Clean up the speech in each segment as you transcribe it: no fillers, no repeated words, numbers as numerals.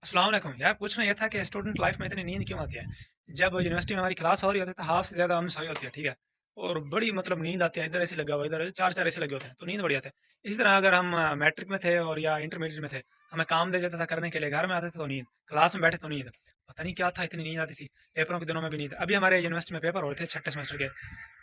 अस्सलाम वालेकुम यार, पूछना ये था कि स्टूडेंट लाइफ में इतनी नींद क्यों आती है। जब यूनिवर्सिटी में हमारी क्लास हो रही होती है तो हाफ से ज़्यादा हम सोई होती है, ठीक है। और बड़ी मतलब नींद आती है, इधर ऐसे लगा हुआ, इधर चार चार ऐसे लगे होते हैं तो नींद बढ़िया आती है। इसी तरह अगर हम मैट्रिक में थे और या इंटरमीडिएट में थे, हमें काम दे जाता था करने के लिए, घर में आते थे तो नींद, क्लास में बैठे तो नींद, पता नहीं क्या था, इतनी नींद आती थी। पेपरों के दिनों में भी नींद। अभी हमारे यूनिवर्सिटी में पेपर हो रहे थे छठे सेमेस्टर के,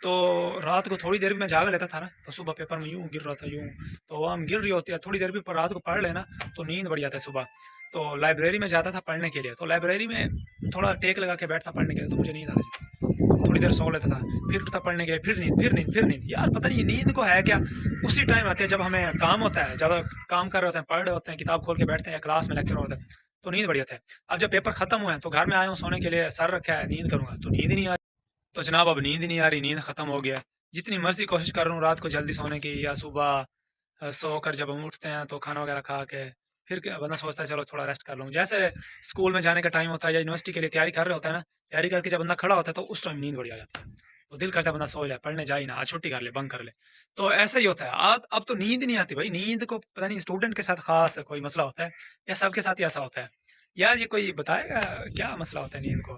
तो रात को थोड़ी देर भी मैं जाग लेता था ना, तो सुबह पेपर में यूं गिर रहा था यूं। तो हम गिर रही होती है थोड़ी देर भी, पर रात को पढ़ लेना तो नींद बढ़ जाता है सुबह। तो लाइब्रेरी में जाता था पढ़ने के लिए, तो लाइब्रेरी में थोड़ा टेक लगा के बैठता पढ़ने के लिए, तो मुझे नींद आती थी। थोड़ी देर सो लेता था, फिर उठता पढ़ने के लिए, फिर नींद, फिर नींद, फिर नींद। यार पता नहीं ये नींद को है क्या। उसी टाइम आती है जब हमें काम होता है, जब काम कर रहे होते हैं, पढ़ रहे होते हैं, किताब खोल के बैठते हैं या क्लास में लेक्चर होता है, तो नींद बढ़िया था। अब जब पेपर खत्म हुए हैं तो घर में आया हूँ सोने के लिए, सर रखा है, नींद करूंगा तो नींद ही नहीं आ रही। तो जनाब अब नींद ही नहीं आ रही, नींद खत्म हो गया। जितनी मर्जी कोशिश कर रहा हूँ रात को जल्दी सोने की, या सुबह सो कर जब हम उठते हैं तो खाना वगैरह खा के फिर बंदा सोचता है चलो थोड़ा रेस्ट कर लूँ। जैसे स्कूल में जाने का टाइम होता है या यूनिवर्सिटी के लिए तैयारी कर रहे होता है ना, तैयारी करके जब बंदा खड़ा होता है तो उस टाइम नींद बढ़िया आ जाती है। तो दिल करता है बंदा सो जाए, पढ़ने जाए ना, आज छुट्टी कर ले, बंक कर ले। तो ऐसा ही होता है। अब तो नींद नहीं आती भाई। नींद को पता नहीं स्टूडेंट के साथ खास कोई मसला होता है या सबके साथ ही ऐसा होता है। यार ये कोई बताएगा क्या मसला होता है नींद को,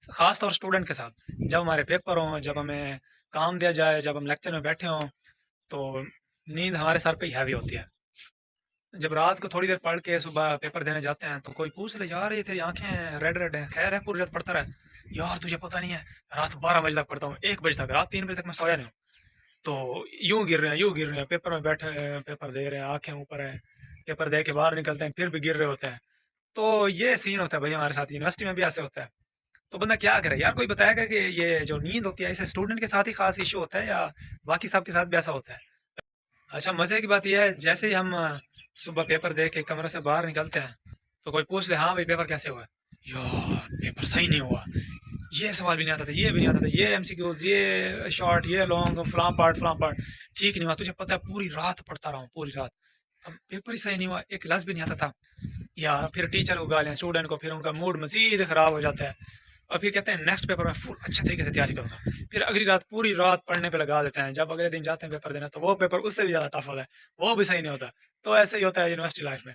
खास तौर स्टूडेंट के साथ। जब हमारे पेपर हों, जब हमें काम दिया जाए, जब हम लेक्चर में बैठे हों, तो नींद हमारे सर पे ही हैवी होती है। जब रात को थोड़ी देर पढ़ के सुबह पेपर देने जाते हैं तो कोई पूछ ले, यार ये तेरी आंखें रेड रेड हैं, खैर है, पूरी रात पढ़ता रहे। यार तुझे पता नहीं है, रात 12 बजे तक पढ़ता हूँ, 1 बजे तक, रात 3 बजे तक मैं सोया नहीं हूँ। तो यूं गिर रहे हैं, यूं गिर रहे हैं, पेपर में बैठे हैं, पेपर दे रहे हैं, आंखें ऊपर है, पेपर दे के बाहर निकलते हैं फिर भी गिर रहे होते हैं। तो ये सीन होता है भाई, हमारे साथ यूनिवर्सिटी में भी ऐसे होता है। तो बंदा क्या करे यार, कोई बताएगा कि ये जो नींद होती है इसे स्टूडेंट के साथ ही खास इशू होता है या बाकी सबके साथ भी ऐसा होता है। अच्छा, मजे की बात यह है, जैसे ही हम सुबह पेपर दे के कमरे से बाहर निकलते हैं तो कोई पूछ ले, हाँ भाई पेपर कैसे हुआ। यार पेपर सही नहीं हुआ, ये सवाल भी नहीं आता था, ये भी नहीं आता था, ये एमसीक्यूज, ये शॉर्ट, ये लॉन्ग, फलां पार्ट ठीक नहीं हुआ। तुझे पता है पूरी रात पढ़ता रहा हूँ, पूरी रात, अब पेपर ही सही नहीं हुआ, एक लफ्ज भी नहीं आता था। या फिर टीचर को गालियाँ, स्टूडेंट को, फिर उनका मूड मजीद खराब हो जाता है। और फिर कहते हैं नेक्स्ट पेपर में फुल अच्छे तरीके से तैयारी करूंगा। फिर अगली रात पूरी रात पढ़ने पे लगा देते हैं, जब अगले दिन जाते हैं पेपर देना तो वो पेपर उससे भी ज़्यादा टफ होता है, वो भी सही नहीं होता। तो ऐसे ही होता है यूनिवर्सिटी लाइफ में।